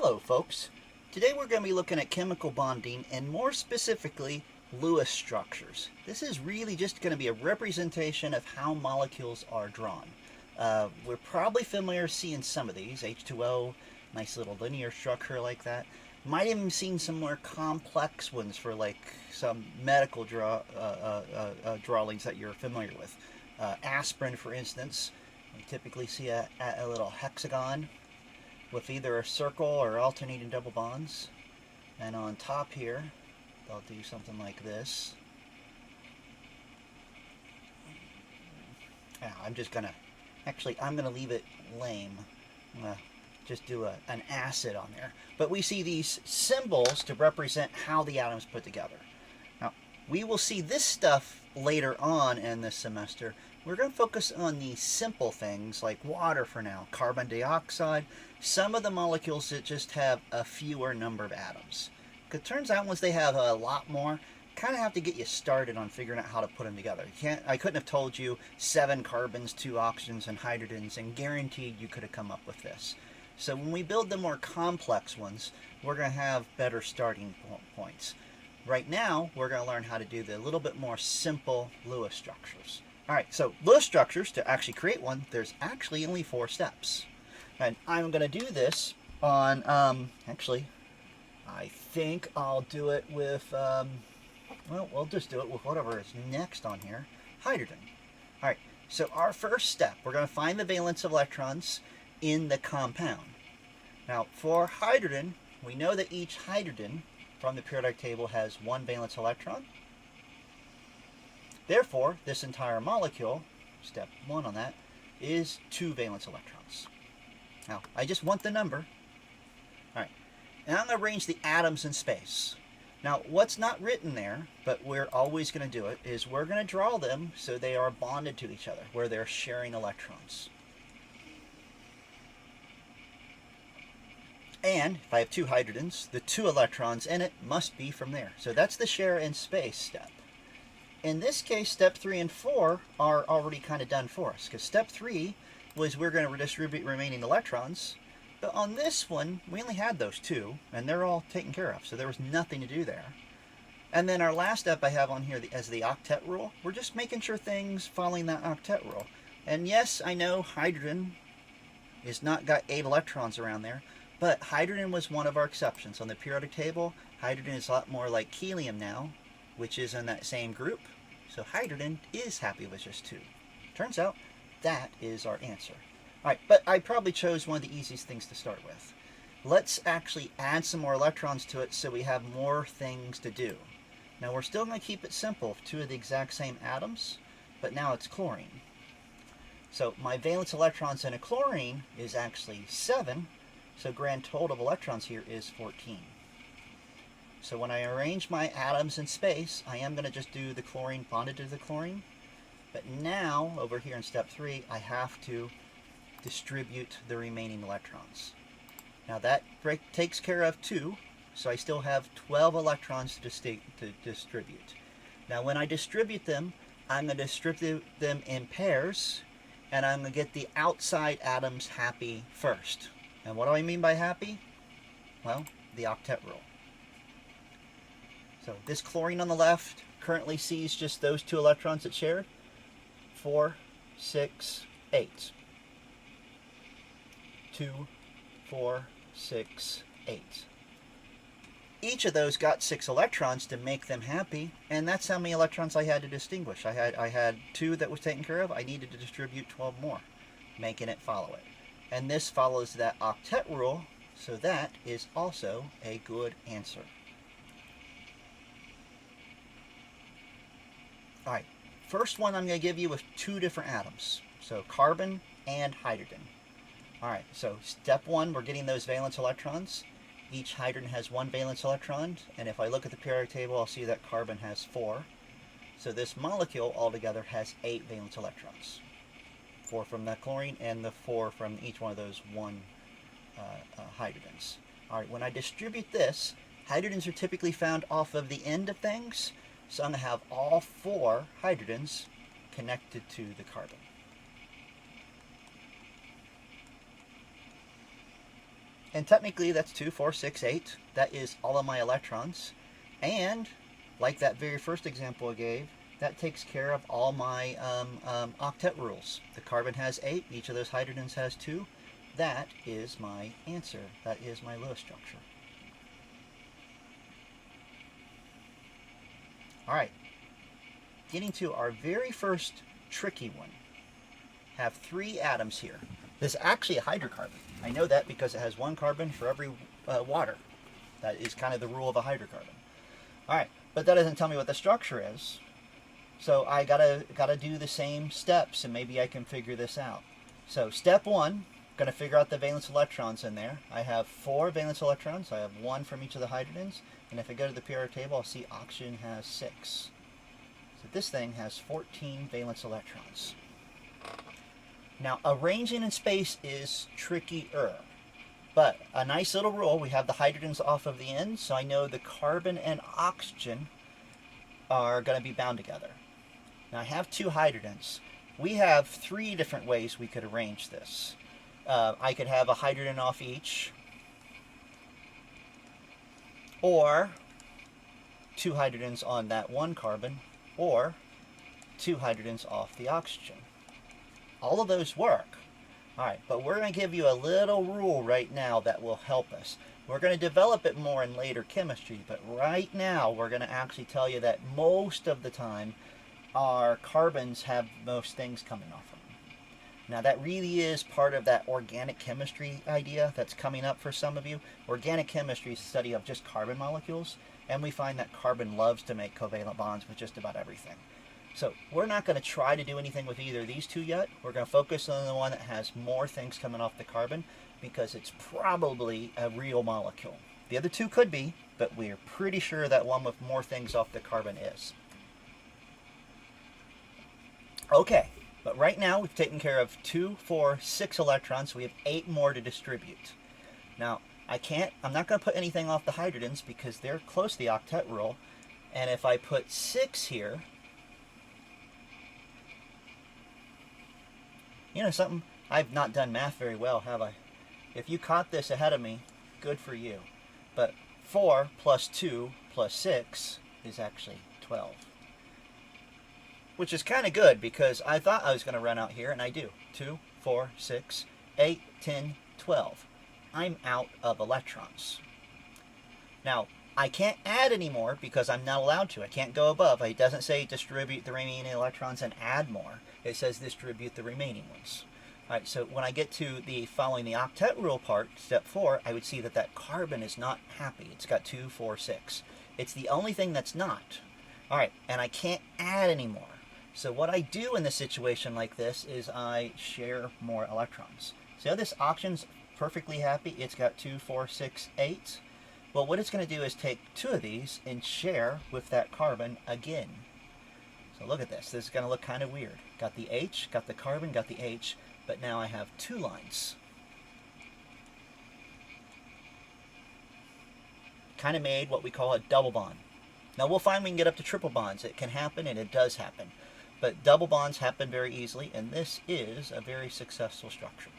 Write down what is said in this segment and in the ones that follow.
Hello folks. Today we're going to be looking at chemical bonding and more specifically Lewis structures. This is really just going to be a representation of how molecules are drawn. We're probably familiar seeing some of these, H2O, nice little linear structure like that. Might have even seen some more complex ones for like some medical drawings that you're familiar with. Aspirin, for instance, we typically see a little hexagon with either a circle or alternating double bonds. And on top here, they'll do something like this. Now, I'm gonna leave it lame. I'm gonna just do an acid on there. But we see these symbols to represent how the atoms put together. Now, we will see this stuff later on in this semester. We're going to focus on the simple things like water for now, carbon dioxide, some of the molecules that just have a fewer number of atoms. Because it turns out once they have a lot more, kind of have to get you started on figuring out how to put them together. I couldn't have told you 7 carbons, 2 oxygens, and hydrogens, and guaranteed you could have come up with this. So when we build the more complex ones, we're going to have better starting points. Right now, we're going to learn how to do the little bit more simple Lewis structures. Alright, so Lewis structures, to actually create one, there's actually only 4 steps. And I'm going to do this on, actually, I think I'll do it with, well, we'll just do it with whatever is next on here, hydrogen. Alright, so our first step, we're going to find the valence of electrons in the compound. Now, for hydrogen, we know that each hydrogen from the periodic table has 1 valence electron. Therefore, this entire molecule, step 1 on that, is 2 valence electrons. Now, I just want the number. Alright, and I'm going to arrange the atoms in space. Now, what's not written there, but we're always going to do it, is we're going to draw them so they are bonded to each other, where they're sharing electrons. And if I have 2 hydrogens, the 2 electrons in it must be from there. So that's the share in space step. In this case, step 3 and 4 are already kind of done for us, because step 3 was we're going to redistribute remaining electrons. But on this one, we only had those 2, and they're all taken care of, so there was nothing to do there. And then our last step I have on here as the octet rule. We're just making sure things following that octet rule. And yes, I know hydrogen is not got 8 electrons around there, but hydrogen was one of our exceptions. On the periodic table, hydrogen is a lot more like helium now, which is in that same group. So hydrogen is happy with just 2. Turns out that is our answer. Alright, but I probably chose one of the easiest things to start with. Let's actually add some more electrons to it so we have more things to do. Now we're still going to keep it simple, 2 of the exact same atoms, but now it's chlorine. So my valence electrons in a chlorine is actually 7, so grand total of electrons here is 14. So when I arrange my atoms in space, I am going to just do the chlorine bonded to the chlorine. But now, over here in step 3, I have to distribute the remaining electrons. Now that takes care of 2, so I still have 12 electrons to distribute. Now when I distribute them, I'm going to distribute them in pairs, and I'm going to get the outside atoms happy first. And what do I mean by happy? Well, the octet rule. So this chlorine on the left currently sees just those 2 electrons it shared. 4, 6, 8. 2, 4, 6, 8. Each of those got 6 electrons to make them happy, and that's how many electrons I had to distinguish. I had 2 that was taken care of. I needed to distribute 12 more, making it follow it. And this follows that octet rule, so that is also a good answer. Alright, first one I'm going to give you with 2 different atoms. So carbon and hydrogen. Alright, so step 1, we're getting those valence electrons. Each hydrogen has 1 valence electron, and if I look at the periodic table, I'll see that carbon has 4. So this molecule altogether has 8 valence electrons. 4 from the chlorine and the 4 from each one of those 1 hydrogens. Alright, when I distribute this, hydrogens are typically found off of the end of things. So I'm going to have all 4 hydrogens connected to the carbon. And technically that's 2, 4, 6, 8. That is all of my electrons. And like that very first example I gave, that takes care of all my octet rules. The carbon has 8, each of those hydrogens has 2. That is my answer. That is my Lewis structure. All right, getting to our very first tricky one. Have 3 atoms here. This is actually a hydrocarbon. I know that because it has 1 carbon for every water. That is kind of the rule of a hydrocarbon. All right, but that doesn't tell me what the structure is. So I gotta do the same steps, and maybe I can figure this out. So step 1, going to figure out the valence electrons in there. I have 4 valence electrons. I have 1 from each of the hydrogens. And if I go to the periodic table, I'll see oxygen has 6. So this thing has 14 valence electrons. Now, arranging in space is trickier. But a nice little rule, we have the hydrogens off of the ends, so I know the carbon and oxygen are going to be bound together. Now, I have 2 hydrogens. We have 3 different ways we could arrange this. I could have a hydrogen off each, or 2 hydrogens on that 1 carbon, or 2 hydrogens off the oxygen. All of those work. All right, but we're going to give you a little rule right now that will help us. We're going to develop it more in later chemistry, but right now we're going to actually tell you that most of the time our carbons have most things coming off of them. Now that really is part of that organic chemistry idea that's coming up for some of you. Organic chemistry is the study of just carbon molecules, and we find that carbon loves to make covalent bonds with just about everything. So we're not going to try to do anything with either of these 2 yet. We're going to focus on the one that has more things coming off the carbon because it's probably a real molecule. The other 2 could be, but we're pretty sure that one with more things off the carbon is. Okay, but right now we've taken care of 2, 4, 6 electrons, so we have 8 more to distribute. Now, I'm not going to put anything off the hydrogens because they're close to the octet rule, and if I put 6 here, you know something? I've not done math very well, have I? If you caught this ahead of me, good for you. But 4 plus 2 plus 6 is actually 12. Which is kind of good because I thought I was going to run out here, and I do. 2, 4, 6, 8, 10, 12. I'm out of electrons. Now, I can't add anymore because I'm not allowed to. I can't go above. It doesn't say distribute the remaining electrons and add more. It says distribute the remaining ones. All right, so when I get to the following the octet rule part, step 4, I would see that that carbon is not happy. It's got 2, 4, 6. It's the only thing that's not. All right, and I can't add anymore. So what I do in a situation like this is I share more electrons. So this oxygen's perfectly happy. It's got 2, 4, 6, 8. Well, what it's going to do is take 2 of these and share with that carbon again. So look at this. This is going to look kind of weird. Got the H, got the carbon, got the H, but now I have 2 lines. Kind of made what we call a double bond. Now we'll find we can get up to triple bonds. It can happen, and it does happen. But double bonds happen very easily, and this is a very successful structure.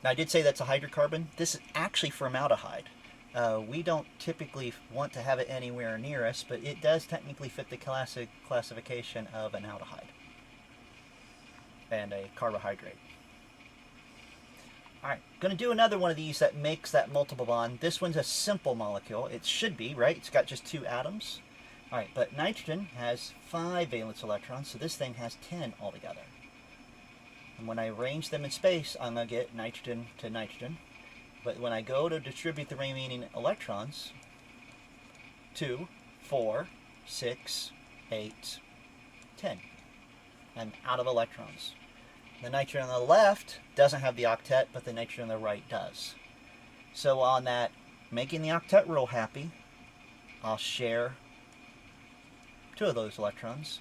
Now, I did say that's a hydrocarbon. This is actually formaldehyde. We don't typically want to have it anywhere near us, but it does technically fit the classic classification of an aldehyde and a carbohydrate. All right, going to do another one of these that makes that multiple bond. This one's a simple molecule. It should be, right? It's got just 2 atoms. All right, but nitrogen has 5 valence electrons, so this thing has 10 altogether. And when I arrange them in space, I'm going to get nitrogen to nitrogen. But when I go to distribute the remaining electrons, 2, 4, 6, 8, 10. I'm out of electrons. The nitrogen on the left doesn't have the octet, but the nitrogen on the right does. So on that, making the octet rule happy, I'll share 2 of those electrons.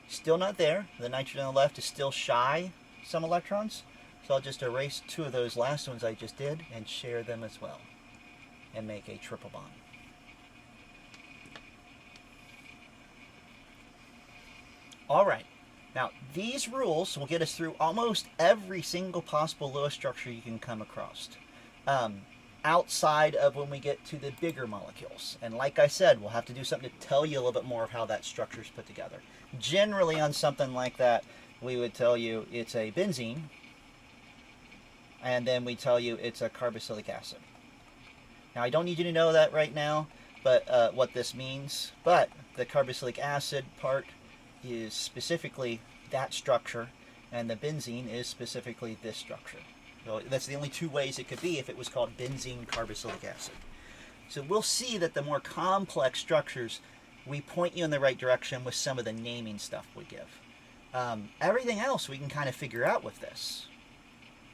Still not there. The nitrogen on the left is still shy some electrons. So I'll just erase 2 of those last ones I just did and share them as well. And make a triple bond. Alright. Now, these rules will get us through almost every single possible Lewis structure you can come across, outside of when we get to the bigger molecules. And like I said, we'll have to do something to tell you a little bit more of how that structure is put together. Generally, on something like that, we would tell you it's a benzene, and then we tell you it's a carboxylic acid. Now, I don't need you to know that right now, but what this means. But the carboxylic acid part is specifically that structure, and the benzene is specifically this structure. So that's the only two ways it could be if it was called benzene carboxylic acid. So we'll see that the more complex structures, we point you in the right direction with some of the naming stuff we give. Everything else we can kind of figure out with this.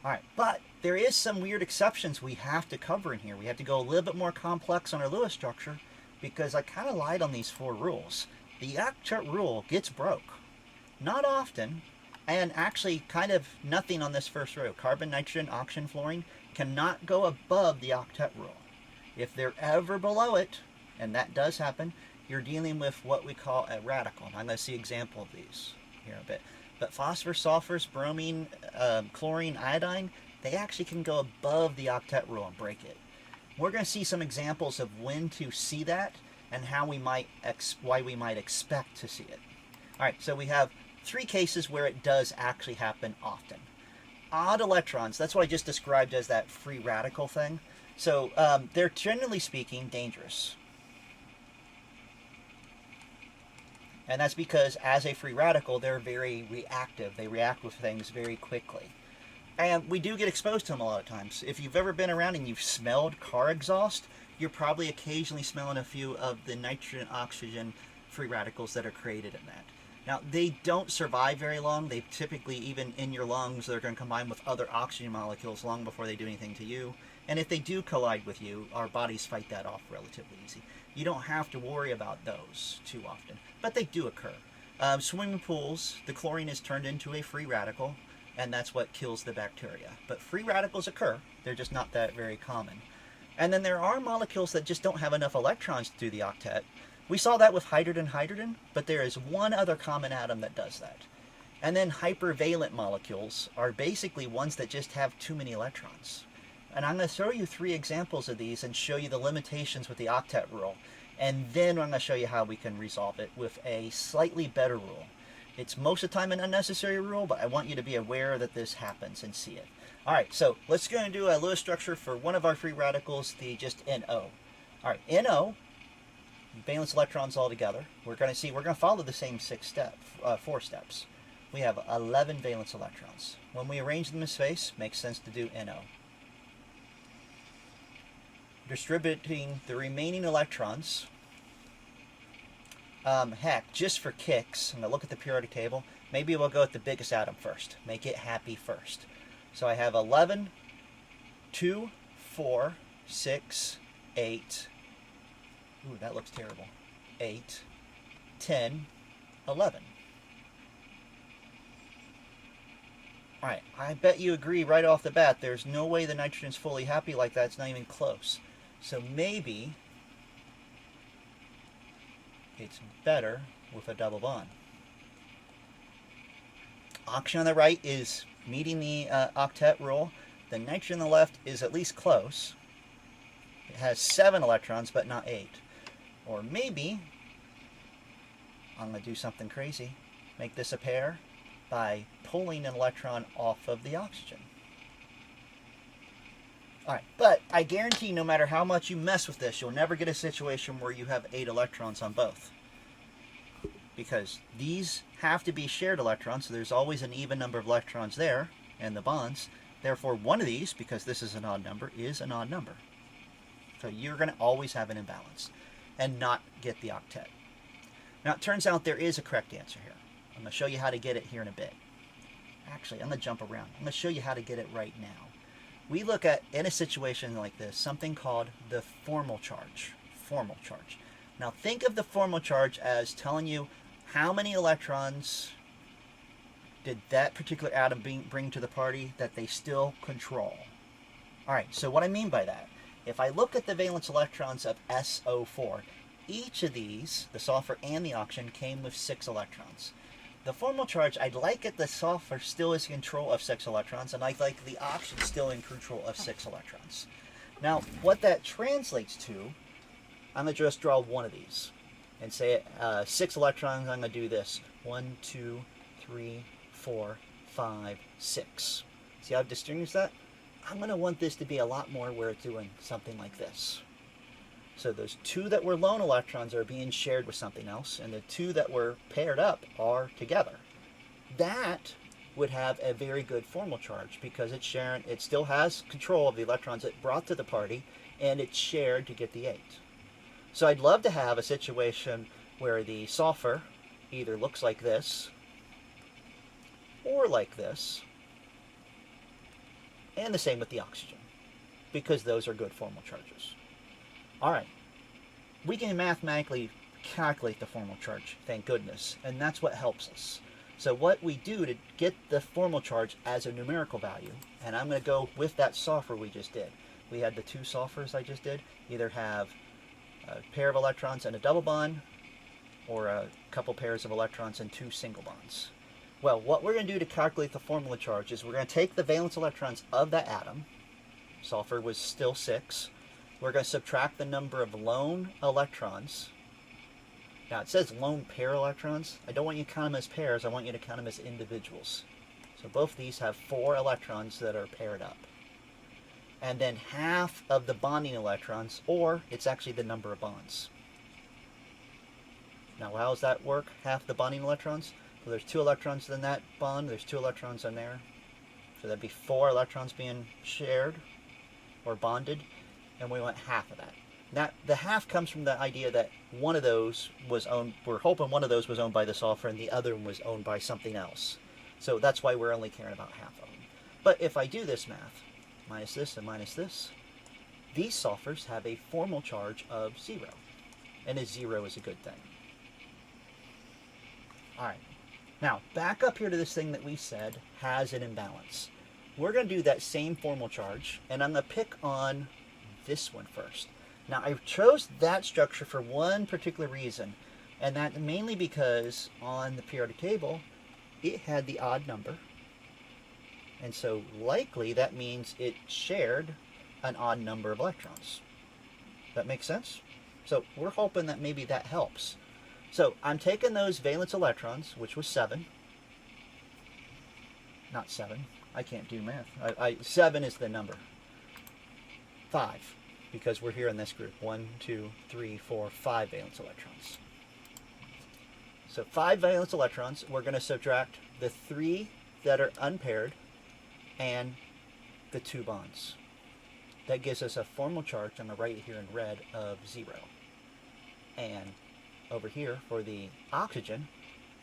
All right, but there is some weird exceptions we have to cover in here. We have to go a little bit more complex on our Lewis structure because I kind of lied on these 4 rules. The octet rule gets broke. Not often, and actually kind of nothing on this first row. Carbon, nitrogen, oxygen, fluorine cannot go above the octet rule. If they're ever below it, and that does happen, you're dealing with what we call a radical. And I'm going to see an example of these here in a bit. But phosphorus, sulfurs, bromine, chlorine, iodine, they actually can go above the octet rule and break it. We're going to see some examples of when to see that and how we might why we might expect to see it. All right, so we have 3 cases where it does actually happen often. Odd electrons, that's what I just described as that free radical thing. So they're generally speaking dangerous. And that's because as a free radical, they're very reactive. They react with things very quickly. And we do get exposed to them a lot of times. If you've ever been around and you've smelled car exhaust, you're probably occasionally smelling a few of the nitrogen, oxygen free radicals that are created in that. Now, they don't survive very long. They typically, even in your lungs, they're going to combine with other oxygen molecules long before they do anything to you. And if they do collide with you, our bodies fight that off relatively easy. You don't have to worry about those too often, but they do occur. Swimming pools, the chlorine is turned into a free radical, and that's what kills the bacteria. But free radicals occur. They're just not that very common. And then there are molecules that just don't have enough electrons to do the octet. We saw that with hydrogen, but there is one other common atom that does that. And then hypervalent molecules are basically ones that just have too many electrons. And I'm going to show you 3 examples of these and show you the limitations with the octet rule. And then I'm going to show you how we can resolve it with a slightly better rule. It's most of the time an unnecessary rule, but I want you to be aware that this happens and see it. All right, so let's go and do a Lewis structure for one of our free radicals, the just NO. All right, NO, valence electrons all together. We're going to follow the same 4 steps. We have 11 valence electrons. When we arrange them in space, it makes sense to do NO. Distributing the remaining electrons. Heck, just for kicks, I'm going to look at the periodic table. Maybe we'll go with the biggest atom first. Make it happy first. So I have 11, 2, 4, 6, 8. Ooh, that looks terrible. 8, 10, 11. All right, I bet you agree right off the bat, there's no way the nitrogen's fully happy like that. It's not even close. So maybe it's better with a double bond. Oxygen on the right is meeting the octet rule. The nitrogen on the left is at least close. It has 7 electrons, but not 8. Or maybe, I'm going to do something crazy, make this a pair by pulling an electron off of the oxygen. Alright, but I guarantee no matter how much you mess with this, you'll never get a situation where you have 8 electrons on both. Because these have to be shared electrons, so there's always an even number of electrons there, and the bonds. Therefore, one of these, because this is an odd number, is an odd number. So you're going to always have an imbalance and not get the octet. Now, it turns out there is a correct answer here. I'm going to show you how to get it here in a bit. Actually, I'm going to jump around. I'm going to show you how to get it right now. We look at, in a situation like this, something called the formal charge. Formal charge. Now, think of the formal charge as telling you how many electrons did that particular atom bring to the party that they still control. All right, so what I mean by that, if I look at the valence electrons of SO4, each of these, the sulfur and the oxygen, came with 6 electrons. The formal charge, I'd like it the sulfur still is in control of 6 electrons, and I'd like the oxygen still in control of 6 electrons. Now, what that translates to, I'm going to just draw one of these and say 6 electrons, I'm going to do this. 1, 2, 3, 4, 5, 6. See how I've distinguished that? I'm going to want this to be a lot more where it's doing something like this. So those 2 that were lone electrons are being shared with something else, and the 2 that were paired up are together. That would have a very good formal charge because it's sharing, it still has control of the electrons it brought to the party, and it's shared to get the 8. So I'd love to have a situation where the sulfur either looks like this or like this, and the same with the oxygen, because those are good formal charges. All right, we can mathematically calculate the formal charge, thank goodness, and that's what helps us. So what we do to get the formal charge as a numerical value, and I'm going to go with that sulfur we just did. We had the 2 sulfurs I just did, either have a pair of electrons and a double bond, or a couple pairs of electrons and 2 single bonds. Well, what we're going to do to calculate the formula charge is we're going to take the valence electrons of that atom. Sulfur was still 6. We're going to subtract the number of lone electrons. Now it says lone pair electrons. I don't want you to count them as pairs, I want you to count them as individuals. So both of these have 4 electrons that are paired up. And then half of the bonding electrons, or it's actually the number of bonds. Now how does that work, half the bonding electrons? Well, there's 2 electrons in that bond, there's 2 electrons in there. So that'd be 4 electrons being shared or bonded, and we want half of that. Now, the half comes from the idea that one of those was owned, we're hoping one of those was owned by the sulfur and the other one was owned by something else. So that's why we're only caring about half of them. But if I do this math, minus this and minus this, these sulfurs have a formal charge of 0. And a 0 is a good thing. All right. Now, back up here to this thing that we said has an imbalance. We're going to do that same formal charge, and I'm going to pick on this one first. Now, I chose that structure for one particular reason, and that mainly because on the periodic table, it had the odd number, and so likely that means it shared an odd number of electrons. That makes sense? So we're hoping that maybe that helps. So I'm taking those valence electrons, which was 7. Not 7. I can't do math. 7 is the number. 5, because we're here in this group. 1, 2, 3, 4, 5 valence electrons. So 5 valence electrons. We're going to subtract the 3 that are unpaired and the 2 bonds. That gives us a formal charge on the right here in red of 0. And over here for the oxygen,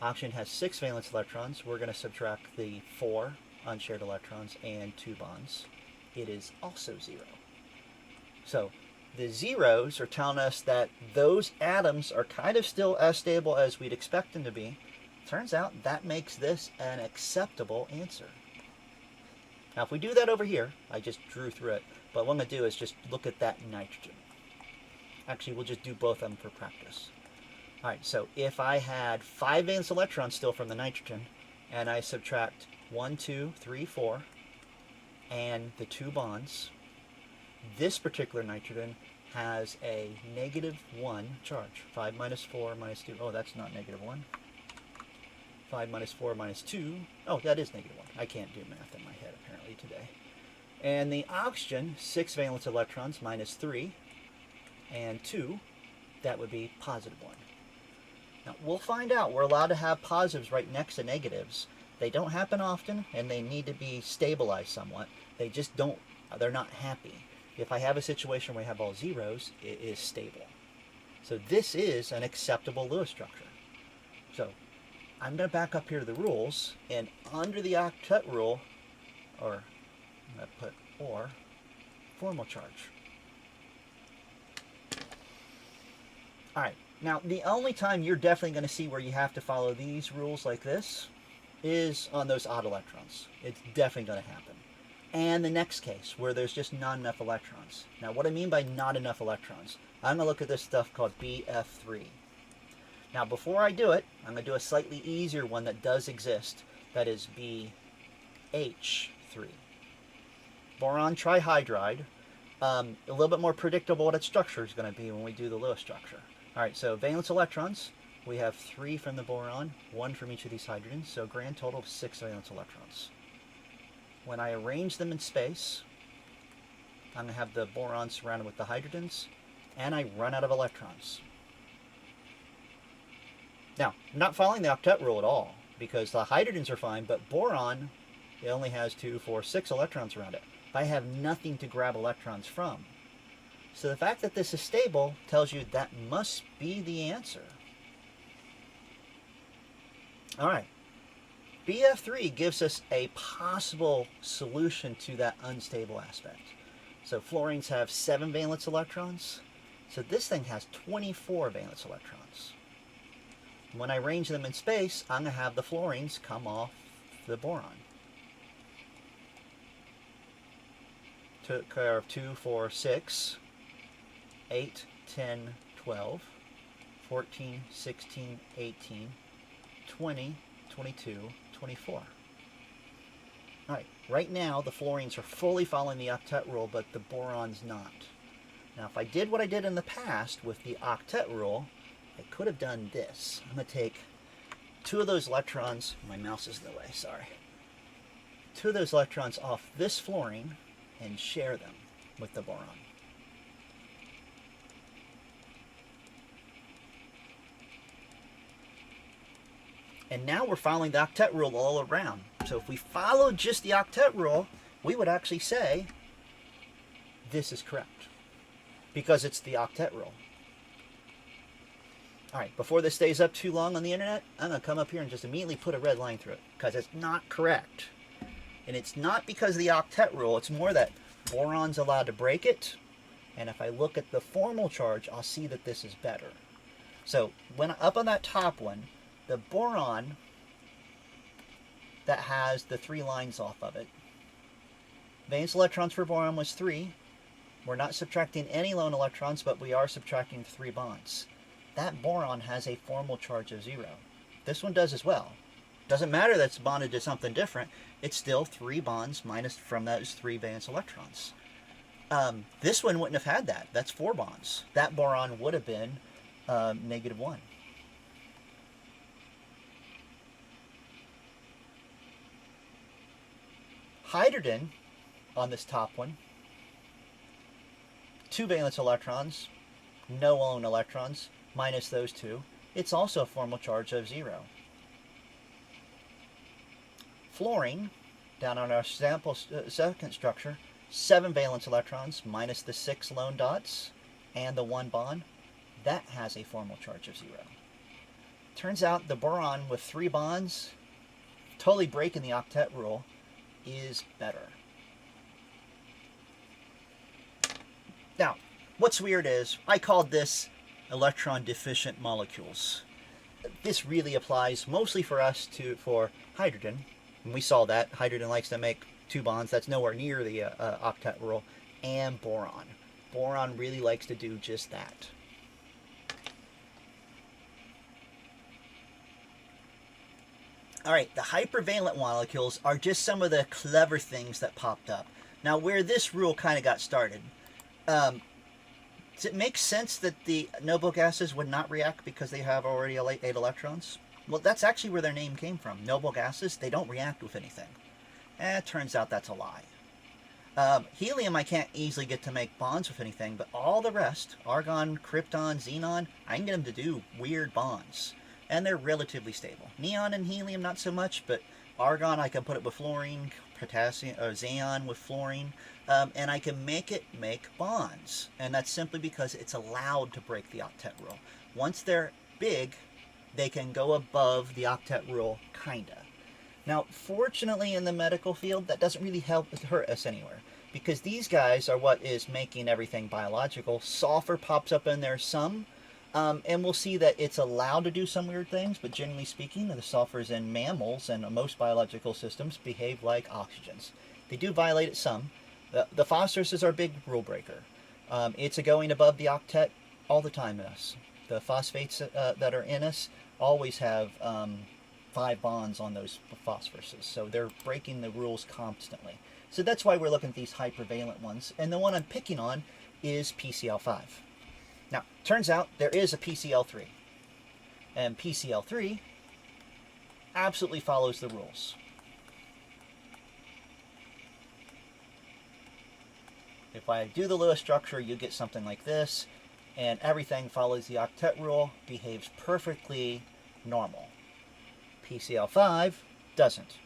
oxygen has 6 valence electrons. We're going to subtract the 4 unshared electrons and 2 bonds. It is also 0. So the zeros are telling us that those atoms are kind of still as stable as we'd expect them to be. Turns out that makes this an acceptable answer. Now if we do that over here, I just drew through it, but what I'm going to do is just look at that nitrogen. Actually, we'll just do both of them for practice. Alright, so if I had 5 valence electrons still from the nitrogen, and I subtract 1, 2, 3, 4, and the 2 bonds, this particular nitrogen has a -1 charge. 5 minus 4 minus 2. Oh, that's not -1. 5 minus 4 minus 2. Oh, that is -1. I can't do math in my head apparently today. And the oxygen, 6 valence electrons minus 3 and 2, that would be +1. Now, we'll find out. We're allowed to have positives right next to negatives. They don't happen often, and they need to be stabilized somewhat. They just don't, they're not happy. If I have a situation where I have all zeros, it is stable. So this is an acceptable Lewis structure. So I'm going to back up here to the rules, and under the octet rule, or I'm going to put or, formal charge. All right. Now, the only time you're definitely going to see where you have to follow these rules like this is on those odd electrons. It's definitely going to happen. And the next case, where there's just not enough electrons. Now, what I mean by not enough electrons, I'm going to look at this stuff called BF3. Now before I do it, I'm going to do a slightly easier one that does exist. That is BH3. Boron trihydride. A little bit more predictable what its structure is going to be when we do the Lewis structure. All right, so valence electrons. We have 3 from the boron, 1 from each of these hydrogens, so grand total of 6 valence electrons. When I arrange them in space, I'm going to have the boron surrounded with the hydrogens, and I run out of electrons. Now, I'm not following the octet rule at all, because the hydrogens are fine, but boron, it only has 2, 4, 6 electrons around it. I have nothing to grab electrons from. So the fact that this is stable tells you that must be the answer. All right. BF3 gives us a possible solution to that unstable aspect. So fluorines have 7 valence electrons. So this thing has 24 valence electrons. When I arrange them in space, I'm going to have the fluorines come off the boron. Took care of 2, 4, 6, 8, 10, 12, 14, 16, 18, 20, 22, 24. All right, right now the fluorines are fully following the octet rule, but the boron's not. Now if I did what I did in the past with the octet rule, I could have done this. I'm going to take 2 of those electrons, my mouse is in the way, sorry. 2 of those electrons off this fluorine and share them with the boron. And now we're following the octet rule all around. So if we followed just the octet rule, we would actually say this is correct, because it's the octet rule. All right, before this stays up too long on the internet, I'm going to come up here and just immediately put a red line through it, because it's not correct. And it's not because of the octet rule, it's more that boron's allowed to break it, and if I look at the formal charge, I'll see that this is better. So when up on that top one, the boron that has the 3 lines off of it, valence electrons for boron was 3. We're not subtracting any lone electrons, but we are subtracting 3 bonds. That boron has a formal charge of 0. This one does as well. Doesn't matter that it's bonded to something different, it's still 3 bonds minus from those 3 valence electrons. This one wouldn't have had that. That's 4 bonds. That boron would have been -1. Hydrogen, on this top one, 2 valence electrons, no lone electrons, minus those 2. It's also a formal charge of 0. Fluorine, down on our sample second structure, 7 valence electrons minus the 6 lone dots and the 1 bond. That has a formal charge of 0. Turns out the boron with 3 bonds, totally breaking the octet rule, is better. Now, what's weird is I called this electron deficient molecules. This really applies mostly for hydrogen. And we saw that hydrogen likes to make 2 bonds. That's nowhere near the octet rule. And boron. Boron really likes to do just that. All right, the hypervalent molecules are just some of the clever things that popped up. Now, where this rule kind of got started, does it make sense that the noble gases would not react because they have already 8 electrons? Well, that's actually where their name came from. Noble gases, they don't react with anything. It turns out that's a lie. Helium I can't easily get to make bonds with anything, but all the rest, argon, krypton, xenon, I can get them to do weird bonds. And they're relatively stable. Neon and helium, not so much, but argon, I can put it with fluorine, potassium, or xenon with fluorine, and I can make it make bonds. And that's simply because it's allowed to break the octet rule. Once they're big, they can go above the octet rule, kinda. Now, fortunately in the medical field, that doesn't really hurt us anywhere, because these guys are what is making everything biological. Sulfur pops up in there some, and we'll see that it's allowed to do some weird things, but generally speaking, the sulfurs in mammals and most biological systems behave like oxygens. They do violate it some. The phosphorus is our big rule breaker. It's going above the octet all the time in us. the phosphates that are in us always have 5 bonds on those phosphoruses. So they're breaking the rules constantly. So that's why we're looking at these hypervalent ones. And the one I'm picking on is PCl5. Now, turns out there is a PCl3. And PCl3 absolutely follows the rules. If I do the Lewis structure, you get something like this, and everything follows the octet rule, behaves perfectly normal. PCl5 doesn't.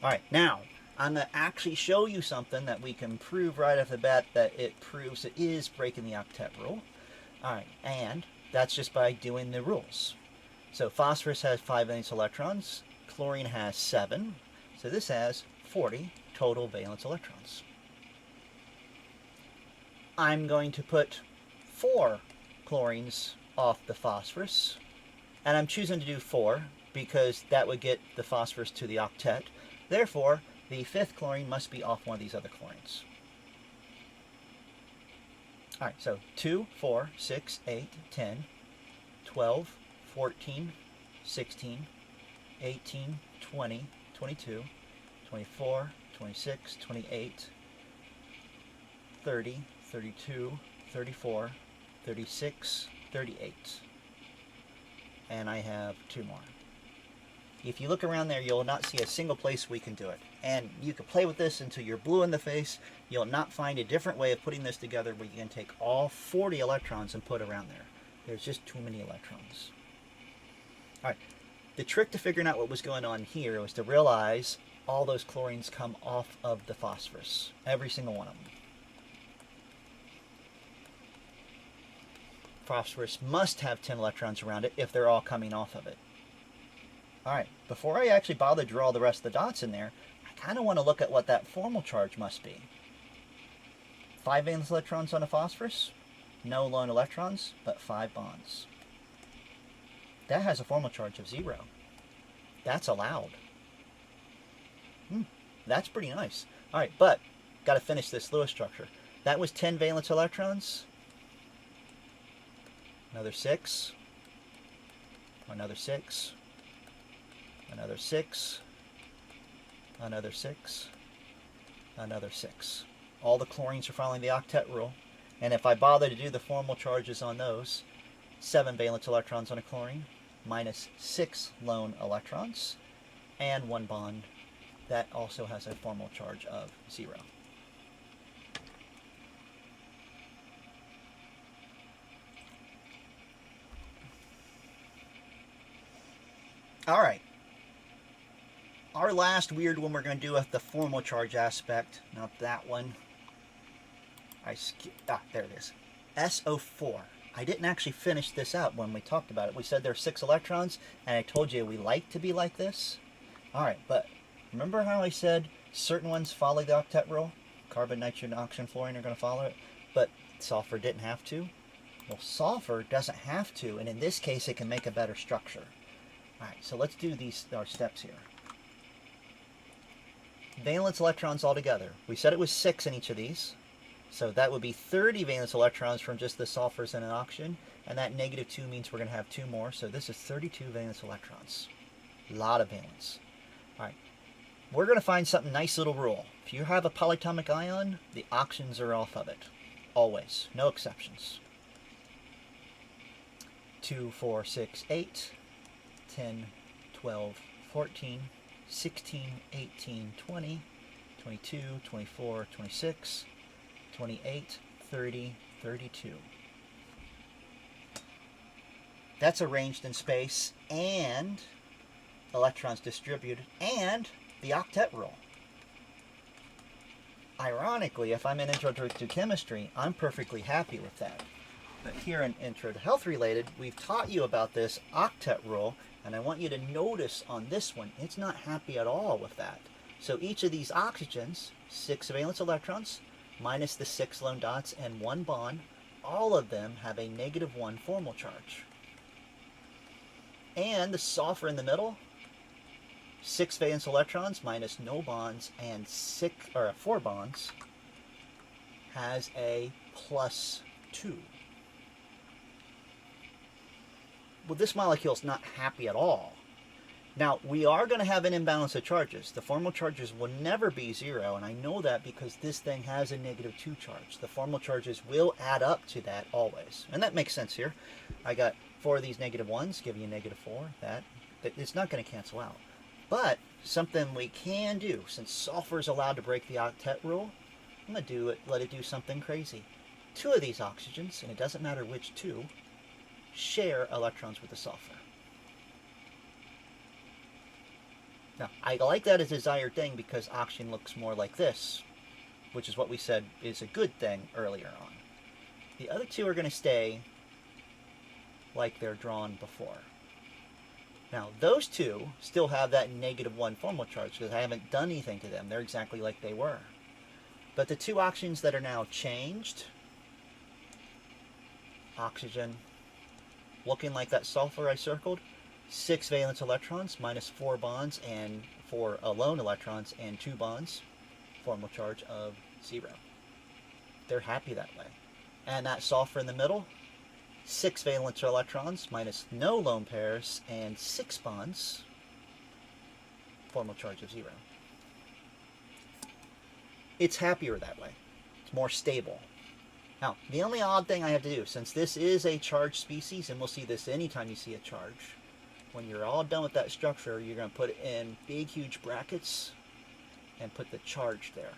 All right, now I'm going to actually show you something that we can prove right off the bat that it proves it is breaking the octet rule. All right, and that's just by doing the rules. So phosphorus has 5 valence electrons, chlorine has 7, so this has 40 total valence electrons. I'm going to put 4 chlorines off the phosphorus, and I'm choosing to do 4 because that would get the phosphorus to the octet. Therefore, the 5th chlorine must be off one of these other chlorines. All right, so 2, 4, 6, 8, 10, 12, 14, 16, 18, 20, 22, 24, 26, 28, 30, 32, 34, 36, 38. And I have 2 more. If you look around there, you'll not see a single place we can do it. And you can play with this until you're blue in the face. You'll not find a different way of putting this together where you can take all 40 electrons and put around there. There's just too many electrons. All right. The trick to figuring out what was going on here was to realize all those chlorines come off of the phosphorus. Every single one of them. Phosphorus must have 10 electrons around it if they're all coming off of it. Alright, before I actually bother to draw the rest of the dots in there, I kind of want to look at what that formal charge must be. 5 valence electrons on a phosphorus, no lone electrons, but 5 bonds. That has a formal charge of 0. That's allowed. That's pretty nice. Alright, but got to finish this Lewis structure. That was 10 valence electrons. Another 6, another 6, another 6, another 6, another 6. All the chlorines are following the octet rule, and if I bother to do the formal charges on those, 7 valence electrons on a chlorine, minus 6 lone electrons, and 1 bond that also has a formal charge of 0. All right. Our last weird one we're going to do with the formal charge aspect, not that one. There it is. SO4. I didn't actually finish this out when we talked about it. We said there are 6 electrons, and I told you we like to be like this. All right, but remember how I said certain ones follow the octet rule? Carbon, nitrogen, oxygen, fluorine are going to follow it, but sulfur didn't have to. Well, sulfur doesn't have to, and in this case, it can make a better structure. All right, so let's do our steps here. Valence electrons altogether. We said it was 6 in each of these. So that would be 30 valence electrons from just the sulfurs and an oxygen. And that -2 means we're going to have 2 more. So this is 32 valence electrons. A lot of valence. All right. We're going to find something nice little rule. If you have a polyatomic ion, the oxygens are off of it. Always. No exceptions. 2, 4, 6, 8. 10, 12, 14, 16, 18, 20, 22, 24, 26, 28, 30, 32. That's arranged in space and electrons distributed and the octet rule. Ironically, if I'm in Intro to Chemistry, I'm perfectly happy with that. But here in Intro to Health Related, we've taught you about this octet rule, and I want you to notice on this one, it's not happy at all with that. So each of these oxygens, 6 valence electrons, minus the 6 lone dots and 1 bond, all of them have a -1 formal charge. And the sulfur in the middle, 6 valence electrons minus no bonds and 4 bonds, has a +2. well, this molecule is not happy at all. Now, we are going to have an imbalance of charges. The formal charges will never be 0, and I know that because this thing has a -2 charge. The formal charges will add up to that always. And that makes sense here. I got 4 of these -1s, giving you -4. It's not going to cancel out. But something we can do, since sulfur is allowed to break the octet rule, I'm going to let it do something crazy. 2 of these oxygens, and it doesn't matter which 2, share electrons with the sulfur. Now, I like that as a desired thing because oxygen looks more like this, which is what we said is a good thing earlier on. The other 2 are going to stay like they're drawn before. Now, those 2 still have that -1 formal charge because I haven't done anything to them. They're exactly like they were. But the 2 oxygens that are now changed, oxygen, looking like that sulfur I circled, 6 valence electrons minus 4 bonds and 4 alone electrons and 2 bonds, formal charge of 0. They're happy that way. And that sulfur in the middle, 6 valence electrons minus no lone pairs and 6 bonds, formal charge of 0. It's happier that way. It's more stable. Now, the only odd thing I have to do, since this is a charged species, and we'll see this anytime you see a charge, when you're all done with that structure, you're going to put it in big, huge brackets and put the charge there.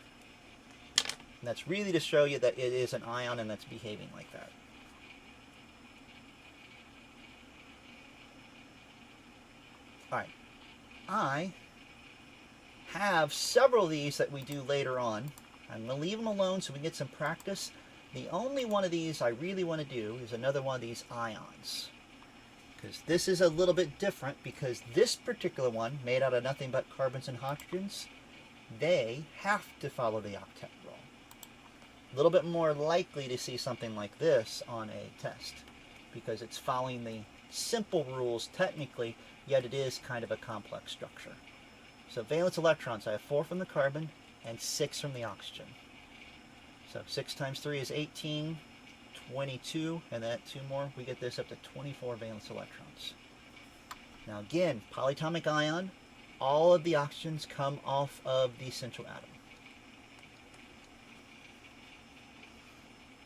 And that's really to show you that it is an ion and that's behaving like that. Alright, I have several of these that we do later on. I'm going to leave them alone so we can get some practice. The only one of these I really want to do is another one of these ions. Because this is a little bit different because this particular one, made out of nothing but carbons and hydrogens, they have to follow the octet rule. A little bit more likely to see something like this on a test because it's following the simple rules technically, yet it is kind of a complex structure. So valence electrons, I have 4 from the carbon and 6 from the oxygen. So 6 times 3 is 18, 22, and that 2 more, we get this up to 24 valence electrons. Now again, polyatomic ion, all of the oxygens come off of the central atom.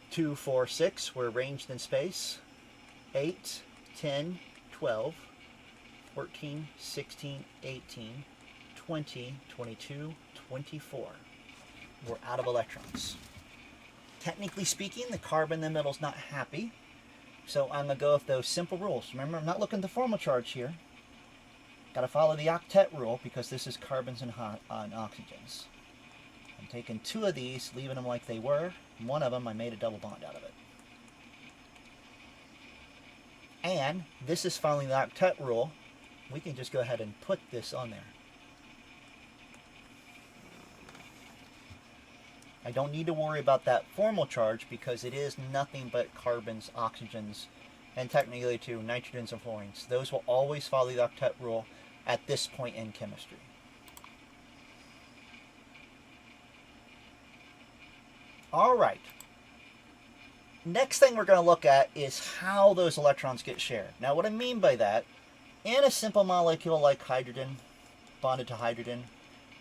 2, 4, 6 were arranged in space. 8, 10, 12, 14, 16, 18, 20, 22, 24 were out of electrons. Technically speaking, the carbon in the middle is not happy, so I'm going to go with those simple rules. Remember, I'm not looking at the formal charge here. Got to follow the octet rule because this is carbons and oxygens. I'm taking 2 of these, leaving them like they were. One of them, I made a double bond out of it. And this is following the octet rule. We can just go ahead and put this on there. I don't need to worry about that formal charge because it is nothing but carbons, oxygens, and technically too nitrogens and fluorines. Those will always follow the octet rule at this point in chemistry. All right. Next thing we're going to look at is how those electrons get shared. Now what I mean by that, in a simple molecule like hydrogen bonded to hydrogen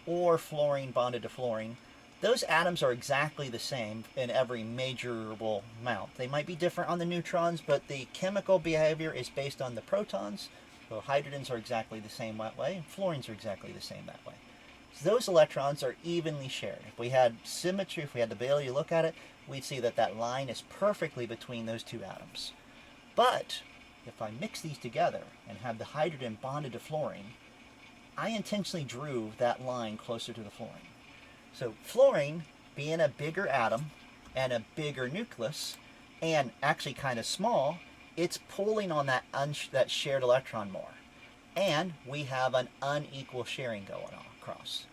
or fluorine bonded to fluorine, those atoms are exactly the same in every measurable amount. They might be different on the neutrons, but the chemical behavior is based on the protons. So hydrogens are exactly the same that way, and fluorines are exactly the same that way. So those electrons are evenly shared. If we had symmetry, if we had the ability to look at it, we'd see that that line is perfectly between those 2 atoms. But if I mix these together and have the hydrogen bonded to fluorine, I intentionally drew that line closer to the fluorine. So fluorine, being a bigger atom and a bigger nucleus, and actually kind of small, it's pulling on that shared electron more. And we have an unequal sharing going on across.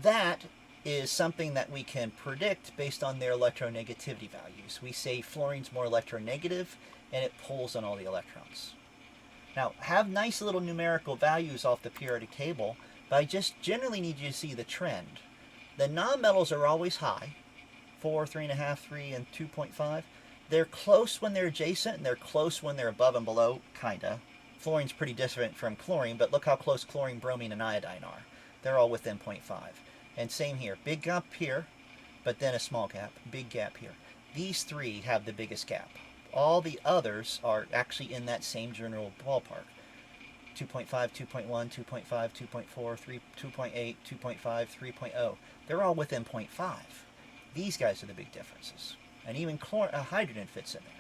That is something that we can predict based on their electronegativity values. We say fluorine's more electronegative, and it pulls on all the electrons. Now, have nice little numerical values off the periodic table, but I just generally need you to see the trend. The nonmetals are always high, 4, 3.5, 3, and 2.5. They're close when they're adjacent, and they're close when they're above and below, kinda. Fluorine's pretty different from chlorine, but look how close chlorine, bromine, and iodine are. They're all within 0.5. And same here. Big gap here, but then a small gap. Big gap here. These three have the biggest gap. All the others are actually in that same general ballpark. 2.5, 2.1, 2.5, 2.4, 3, 2.8, 2.5, 3.0. They're all within 0.5. These guys are the big differences. And even hydrogen fits in there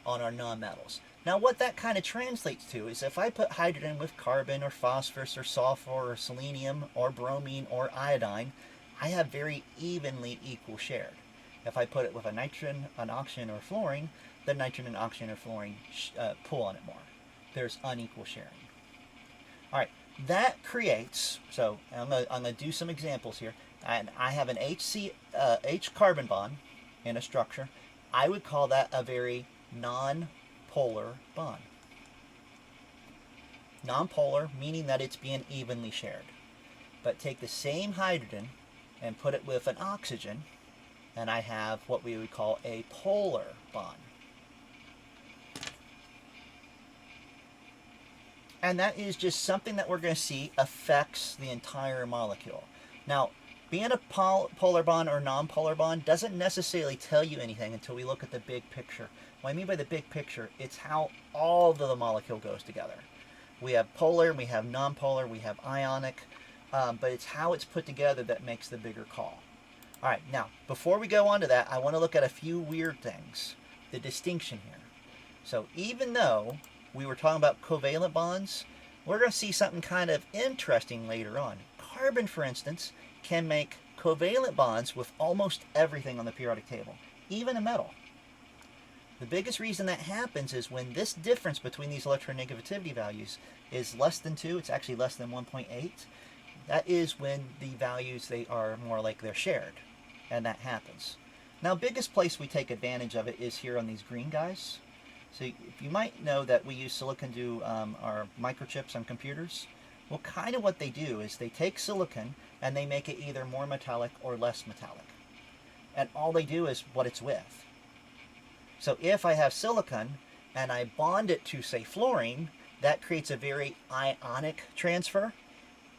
on our nonmetals. Now what that kind of translates to is if I put hydrogen with carbon or phosphorus or sulfur or selenium or bromine or iodine, I have very evenly equal shared. If I put it with a nitrogen, an oxygen, or fluorine, the nitrogen, oxygen, or fluorine pull on it more. There's unequal sharing. All right, that creates, so I'm going to do some examples here. And I have an H carbon bond in a structure. I would call that a very non-polar bond. Non-polar, meaning that it's being evenly shared. But take the same hydrogen and put it with an oxygen, and I have what we would call a polar bond. And that is just something that we're going to see affects the entire molecule. Now, being a polar bond or non-polar bond doesn't necessarily tell you anything until we look at the big picture. What I mean by the big picture, it's how all of the molecule goes together. We have polar, we have non-polar, we have ionic, but it's how it's put together that makes the bigger call. All right, now, before we go on to that, I want to look at a few weird things. The distinction here. So even though we were talking about covalent bonds, we're going to see something kind of interesting later on. Carbon, for instance, can make covalent bonds with almost everything on the periodic table, even a metal. The biggest reason that happens is when this difference between these electronegativity values is less than 2, it's actually less than 1.8, that is when the values, they are more like they're shared, and that happens. Now, biggest place we take advantage of it is here on these green guys. So you might know that we use silicon to do our microchips on computers. Well, kind of what they do is they take silicon and they make it either more metallic or less metallic. And all they do is what it's with. So if I have silicon and I bond it to, say, fluorine, that creates a very ionic transfer,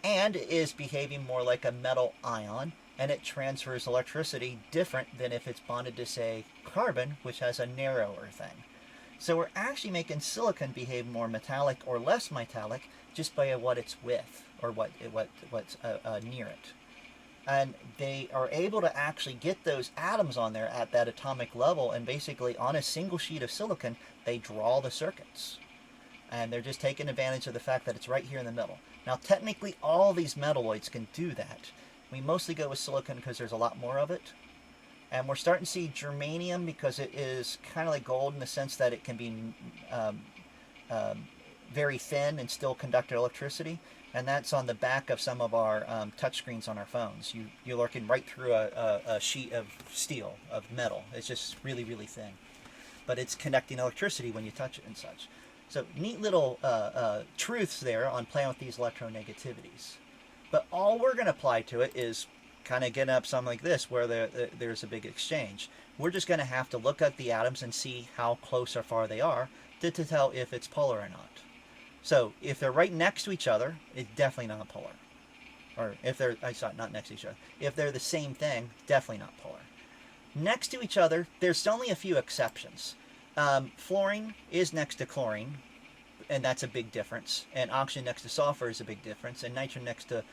and it is behaving more like a metal ion, and it transfers electricity different than if it's bonded to, say, carbon, which has a narrower thing. So we're actually making silicon behave more metallic or less metallic just by what it's with, or what's near it. And they are able to actually get those atoms on there at that atomic level, and basically on a single sheet of silicon, they draw the circuits. And they're just taking advantage of the fact that it's right here in the middle. Now, technically, all these metalloids can do that. We mostly go with silicon because there's a lot more of it. And we're starting to see germanium because it is kind of like gold in the sense that it can be very thin and still conduct electricity. And that's on the back of some of our touchscreens on our phones. You're looking right through a sheet of steel, of metal. It's just really, really thin. But it's conducting electricity when you touch it and such. So neat little truths there on playing with these electronegativities. But all we're going to apply to it is kind of getting up something like this where there's a big exchange. We're just going to have to look at the atoms and see how close or far they are to tell if it's polar or not. So if they're right next to each other, it's definitely not polar. Or if they're, not next to each other. If they're the same thing, definitely not polar. Next to each other, there's only a few exceptions. Fluorine is next to chlorine, and that's a big difference. And oxygen next to sulfur is a big difference. And nitrogen next to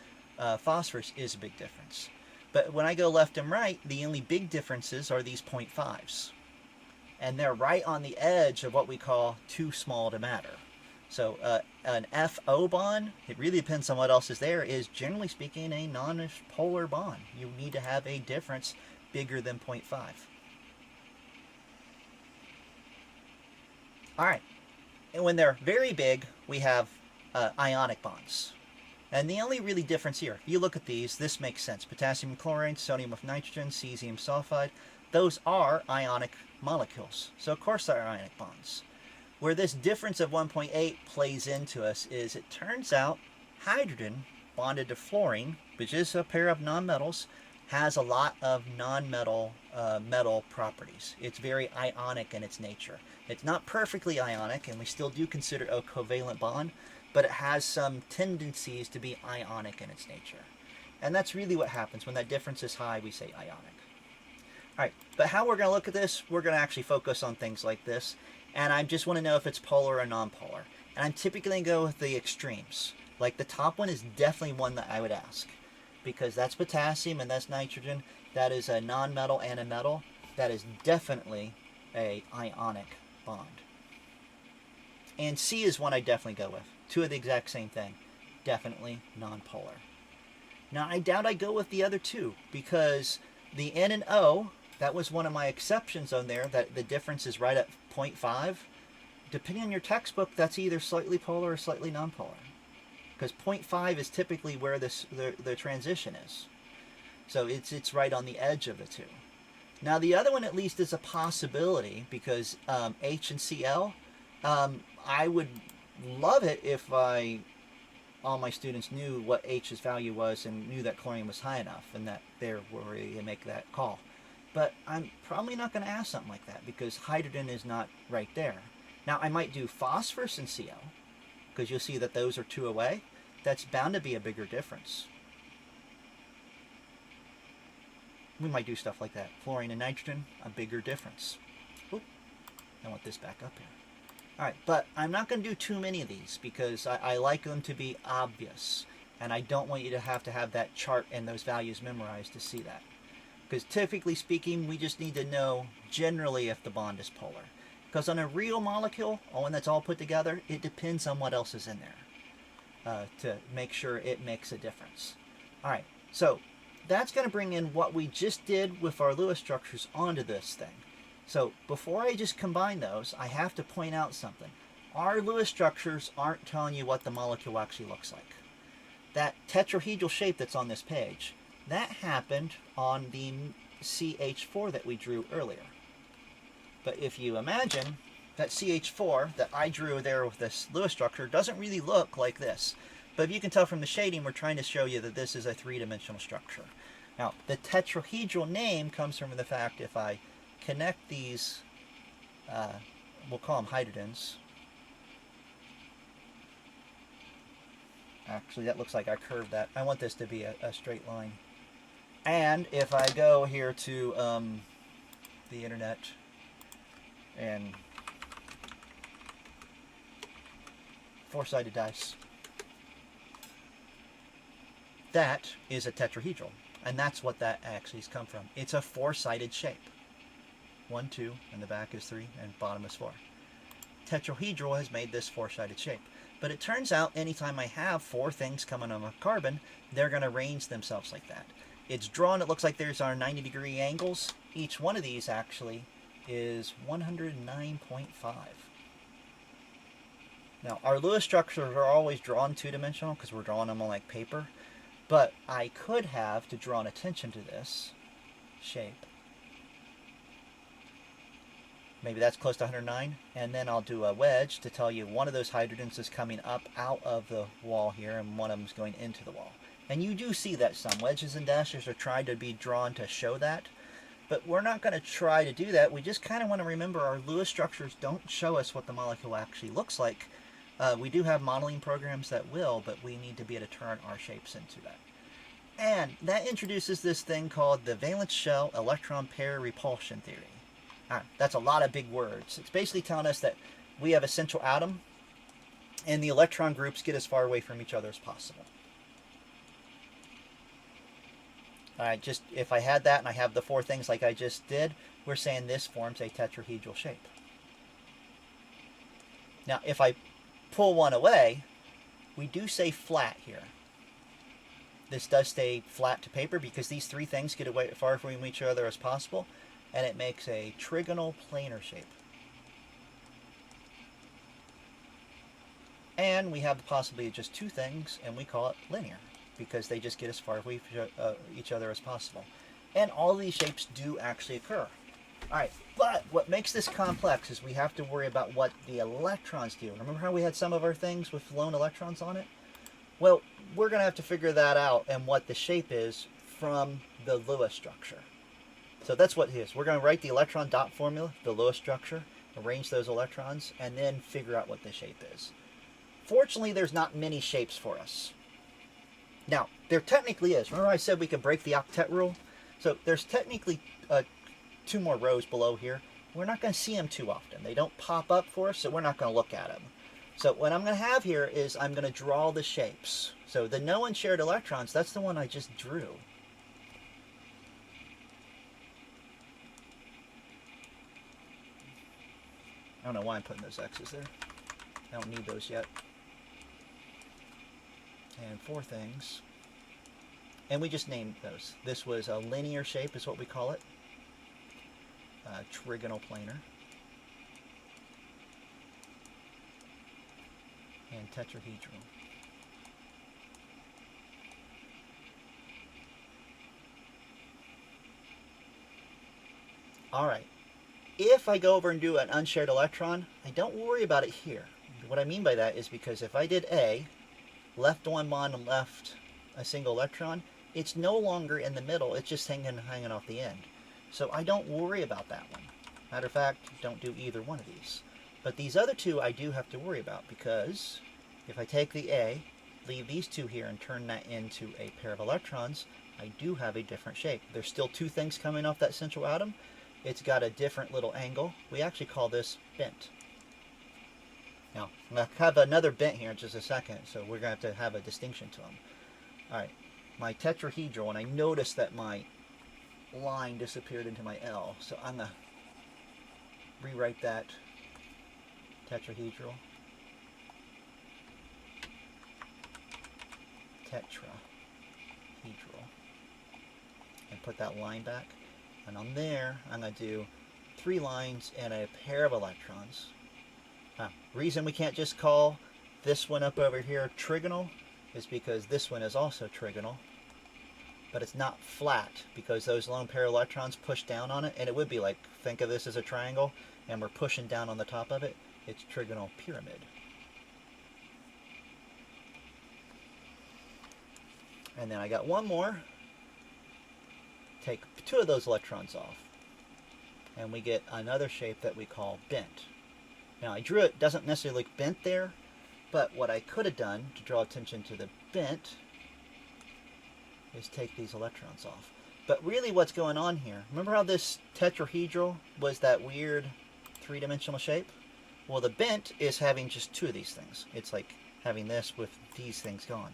phosphorus is a big difference. But when I go left and right, the only big differences are these 0.5s. And they're right on the edge of what we call too small to matter. So an FO bond, it really depends on what else is there, is generally speaking a non-polar bond. You need to have a difference bigger than 0.5. All right. And when they're very big, we have ionic bonds. And the only really difference here, if you look at these, this makes sense. Potassium chlorine, sodium with nitrogen, cesium sulfide, those are ionic molecules. So of course they're ionic bonds. Where this difference of 1.8 plays into us is it turns out hydrogen bonded to fluorine, which is a pair of nonmetals, has a lot of non-metal metal properties. It's very ionic in its nature. It's not perfectly ionic, and we still do consider a covalent bond, but it has some tendencies to be ionic in its nature. And that's really what happens. When that difference is high, we say ionic. All right, but how we're going to look at this, we're going to actually focus on things like this. And I just want to know if it's polar or non-polar. And I'm typically going to go with the extremes. Like the top one is definitely one that I would ask, because that's potassium and that's nitrogen. That is a non-metal and a metal. That is definitely a ionic bond. And C is one I definitely go with. Two of the exact same thing. Definitely non-polar. Now, I doubt I go with the other two, because the N and O, that was one of my exceptions on there, that the difference is right at 0.5. Depending on your textbook, that's either slightly polar or slightly non-polar, because 0.5 is typically where the transition is. So it's right on the edge of the two. Now, the other one at least is a possibility, because H and Cl, I would love it if all my students knew what H's value was and knew that chlorine was high enough and that they were ready to make that call. But I'm probably not going to ask something like that, because hydrogen is not right there. Now, I might do phosphorus and Cl, because you'll see that those are two away. That's bound to be a bigger difference. We might do stuff like that. Fluorine and nitrogen, a bigger difference. Oop, I want this back up here. All right, but I'm not going to do too many of these, because I like them to be obvious. And I don't want you to have that chart and those values memorized to see that. Because typically speaking, we just need to know generally if the bond is polar. Because on a real molecule, one that's all put together, it depends on what else is in there to make sure it makes a difference. All right, so that's going to bring in what we just did with our Lewis structures onto this thing. So before I just combine those, I have to point out something. Our Lewis structures aren't telling you what the molecule actually looks like. That tetrahedral shape that's on this page, that happened on the CH4 that we drew earlier. But if you imagine, that CH4 that I drew there with this Lewis structure doesn't really look like this. But if you can tell from the shading, we're trying to show you that this is a three-dimensional structure. Now, the tetrahedral name comes from the fact if I connect these, we'll call them hydrogens. Actually, that looks like I curved that. I want this to be a straight line. And if I go here to the internet and four-sided dice, that is a tetrahedral. And that's what that actually has come from. It's a four-sided shape. 1, 2, and the back is 3, and bottom is 4. Tetrahedral has made this four-sided shape. But it turns out anytime I have four things coming on a carbon, they're going to arrange themselves like that. It's drawn, it looks like there's our 90-degree angles. Each one of these actually is 109.5. Now, our Lewis structures are always drawn two-dimensional because we're drawing them on like paper. But I could have to draw attention to this shape. Maybe that's close to 109, and then I'll do a wedge to tell you one of those hydrogens is coming up out of the wall here, and one of them is going into the wall. And you do see that some wedges and dashes are trying to be drawn to show that, but we're not going to try to do that. We just kind of want to remember our Lewis structures don't show us what the molecule actually looks like. We do have modeling programs that will, but we need to be able to turn our shapes into that. And that introduces this thing called the valence shell electron pair repulsion theory. That's a lot of big words. It's basically telling us that we have a central atom and the electron groups get as far away from each other as possible. Alright, just if I had that and I have the four things like I just did, we're saying this forms a tetrahedral shape. Now, if I pull one away, we do say flat here. This does stay flat to paper because these three things get away as far from each other as possible. And it makes a trigonal planar shape. And we have the possibility of just two things, and we call it linear, because they just get as far away from each other as possible. And all of these shapes do actually occur. Alright, but what makes this complex is we have to worry about what the electrons do. Remember how we had some of our things with lone electrons on it? Well, we're going to have to figure that out and what the shape is from the Lewis structure. So that's what it is. We're going to write the electron dot formula, the Lewis structure, arrange those electrons, and then figure out what the shape is. Fortunately, there's not many shapes for us. Now, there technically is. Remember I said we could break the octet rule? So there's technically 2 more rows below here. We're not going to see them too often. They don't pop up for us, so we're not going to look at them. So what I'm going to have here is I'm going to draw the shapes. So the no unshared electrons, that's the one I just drew. I don't know why I'm putting those X's there. I don't need those yet. And 4 things. And we just named those. This was a linear shape is what we call it. Trigonal planar. And tetrahedral. Alright. If I go over and do an unshared electron, I don't worry about it here. What I mean by that is because if I did A, left one bond and left a single electron, it's no longer in the middle, it's just hanging off the end. So I don't worry about that one. Matter of fact, don't do either one of these. But these other 2 I do have to worry about, because if I take the A, leave these 2 here and turn that into a pair of electrons, I do have a different shape. There's still 2 things coming off that central atom. It's got a different little angle. We actually call this bent. Now, I'm going to have another bent here in just a second, so we're going to have a distinction to them. Alright, my tetrahedral, and I noticed that my line disappeared into my L, so I'm going to rewrite that tetrahedral. Tetrahedral. And put that line back. And on there, I'm going to do 3 lines and a pair of electrons. Reason we can't just call this one up over here trigonal is because this one is also trigonal. But it's not flat because those lone pair of electrons push down on it. And it would be like, think of this as a triangle and we're pushing down on the top of it. It's trigonal pyramid. And then I got one more. Take 2 of those electrons off. And we get another shape that we call bent. Now I drew it, doesn't necessarily look bent there, but what I could have done to draw attention to the bent is take these electrons off. But really what's going on here, remember how this tetrahedral was that weird 3-dimensional shape? Well, the bent is having just 2 of these things. It's like having this with these things gone.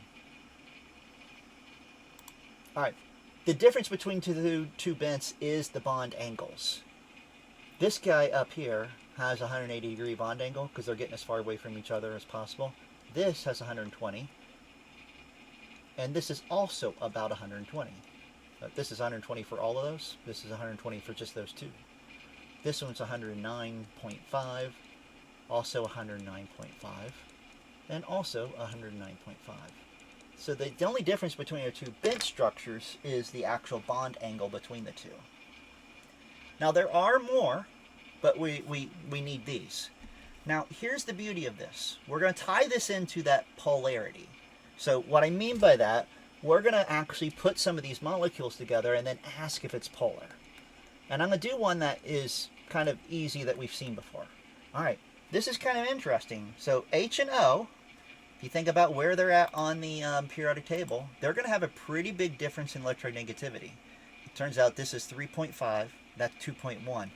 Alright, the difference between the 2 bents is the bond angles. This guy up here has a 180-degree bond angle because they're getting as far away from each other as possible. This has 120. And this is also about 120. This is 120 for all of those. This is 120 for just those 2. This one's 109.5, also 109.5, and also 109.5. So the only difference between our 2 bent structures is the actual bond angle between the 2. Now there are more, but we need these. Now here's the beauty of this. We're going to tie this into that polarity. So what I mean by that, we're going to actually put some of these molecules together and then ask if it's polar. And I'm going to do one that is kind of easy that we've seen before. Alright, this is kind of interesting. So H and O, if you think about where they're at on the periodic table, they're going to have a pretty big difference in electronegativity. It turns out this is 3.5, that's 2.1.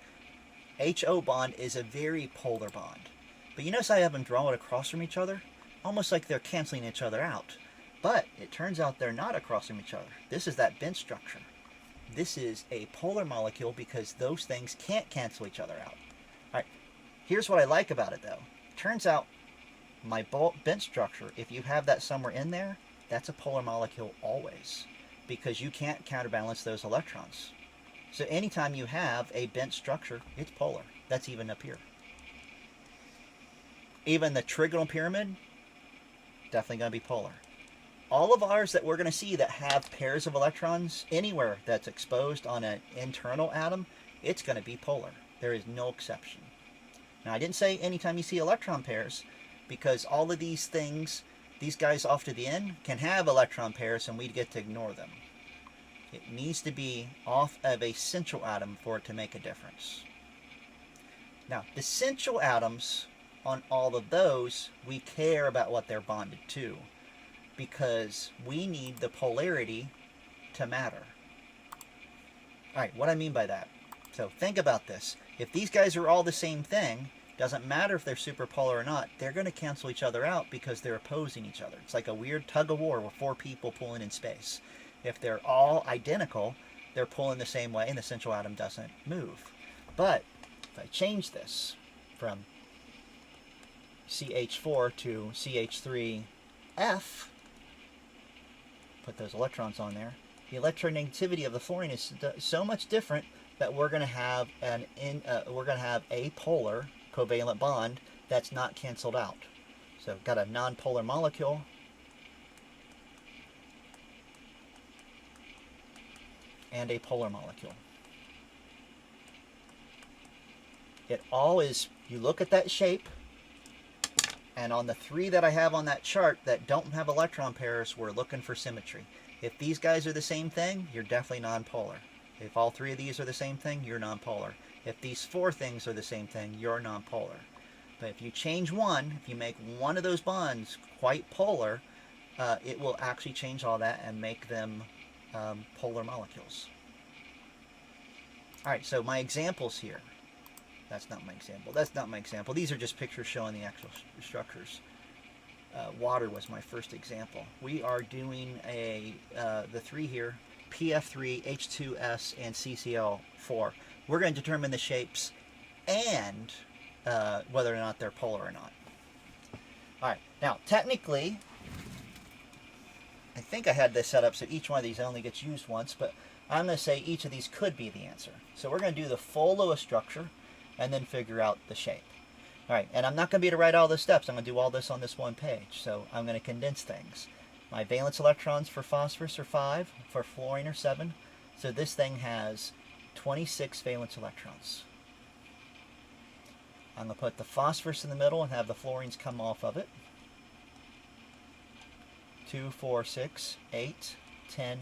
HO bond is a very polar bond. But you notice I have them drawn across from each other? Almost like they're canceling each other out. But it turns out they're not across from each other. This is that bent structure. This is a polar molecule because those things can't cancel each other out. Alright, here's what I like about it though. Turns out my bent structure, if you have that somewhere in there, that's a polar molecule always. Because you can't counterbalance those electrons. So anytime you have a bent structure, it's polar. That's even up here. Even the trigonal pyramid, definitely going to be polar. All of ours that we're going to see that have pairs of electrons, anywhere that's exposed on an internal atom, it's going to be polar. There is no exception. Now I didn't say anytime you see electron pairs, because all of these things, these guys off to the end, can have electron pairs and we get to ignore them. It needs to be off of a central atom for it to make a difference. Now, the central atoms on all of those, we care about what they're bonded to because we need the polarity to matter. All right, what I mean by that. So think about this. If these guys are all the same thing, doesn't matter if they're superpolar or not, they're going to cancel each other out because they're opposing each other. It's like a weird tug of war with four people pulling in space. If they're all identical, they're pulling the same way and the central atom doesn't move. But if I change this from CH4 to CH3F, put those electrons on there, the electronegativity of the fluorine is so much different that we're going to have a polar covalent bond that's not canceled out. So I've got a nonpolar molecule. And a polar molecule. It all is, you look at that shape, and on the three that I have on that chart that don't have electron pairs, we're looking for symmetry. If these guys are the same thing, you're definitely nonpolar. If all three of these are the same thing, you're nonpolar. If these four things are the same thing, you're nonpolar. But if you change one, if you make one of those bonds quite polar, it will actually change all that and make them polar molecules. All right, so my examples here. That's not my example. That's not my example. These are just pictures showing the actual structures. Water was my first example. We are doing the three here, PF3, H2S, and CCl4. We're going to determine the shapes and whether or not they're polar or not. All right, now technically, I think I had this set up so each one of these only gets used once, but I'm going to say each of these could be the answer. So we're going to do the full Lewis structure and then figure out the shape. All right, and I'm not going to be able to write all the steps. I'm going to do all this on this one page. So I'm going to condense things. My valence electrons for phosphorus are 5, for fluorine are 7. So this thing has 26 valence electrons. I'm going to put the phosphorus in the middle and have the fluorines come off of it. 2, 4, 6, 8, 10,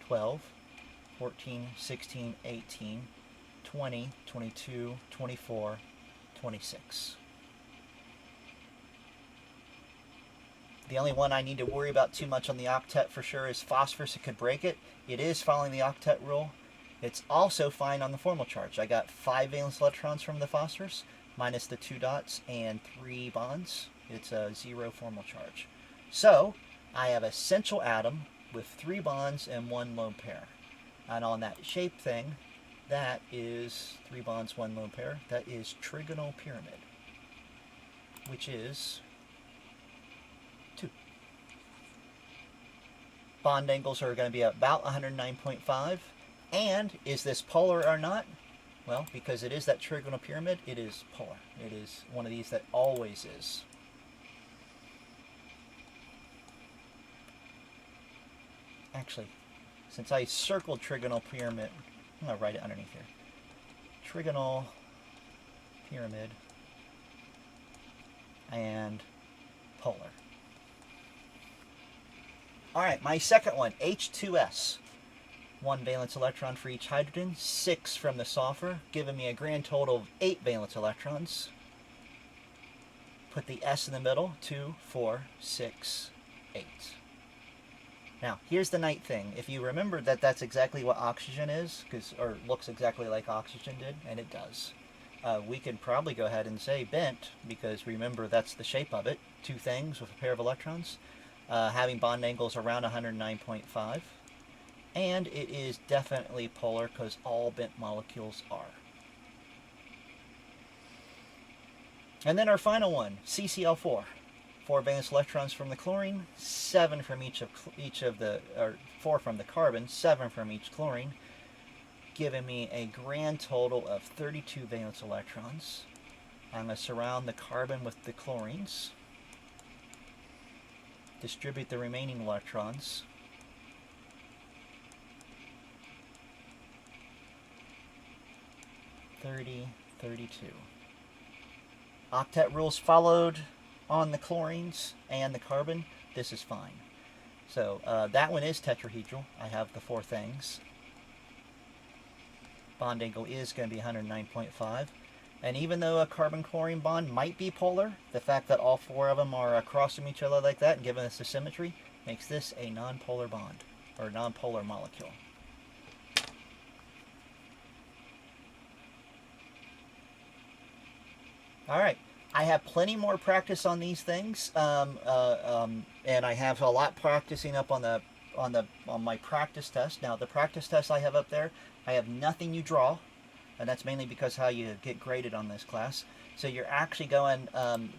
12, 14, 16, 18, 20, 22, 24, 26. The only one I need to worry about too much on the octet for sure is phosphorus. It could break it. It is following the octet rule. It's also fine on the formal charge. I got 5 valence electrons from the phosphorus, minus the 2 dots and 3 bonds. It's a 0 formal charge. So I have a central atom with 3 bonds and 1 lone pair. And on that shape thing, that is 3 bonds, 1 lone pair. That is trigonal pyramid, which is 2. Bond angles are going to be about 109.5. And is this polar or not? Well, because it is that trigonal pyramid, it is polar. It is one of these that always is. Actually, since I circled trigonal pyramid, I'm going to write it underneath here. Trigonal pyramid and polar. All right, my second one, H2S. 1 valence electron for each hydrogen, 6 from the sulfur, giving me a grand total of 8 valence electrons. Put the S in the middle, 2, 4, 6, 8. Now, here's the nice thing. If you remember that that's exactly what oxygen is, or looks exactly like oxygen did, and it does, we could probably go ahead and say bent, because remember that's the shape of it. 2 things with a pair of electrons, having bond angles around 109.5. And it is definitely polar because all bent molecules are. And then our final one, CCl4. 4 valence electrons from the chlorine, 7 from each of the, or 4 from the carbon, 7 from each chlorine, giving me a grand total of 32 valence electrons. I'm going to surround the carbon with the chlorines, distribute the remaining electrons. 30, 32. Octet rules followed on the chlorines and the carbon. This is fine. So that one is tetrahedral. I have the 4 things. bond angle is going to be 109.5. And even though a carbon-chlorine bond might be polar, the fact that all four of them are across from each other like that and giving us the symmetry makes this a nonpolar bond, or nonpolar molecule. All right, I have plenty more practice on these things, and I have a lot practicing up on my practice test. Now, the practice test I have up there, I have nothing you draw, and that's mainly because how you get graded on this class. So you're actually going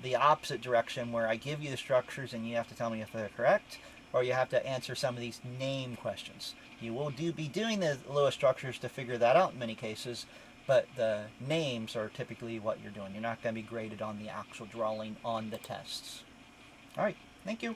the opposite direction, where I give you the structures and you have to tell me if they're correct, or you have to answer some of these name questions. You will be doing the Lewis structures to figure that out in many cases, but the names are typically what you're doing. You're not going to be graded on the actual drawing on the tests. All right, thank you.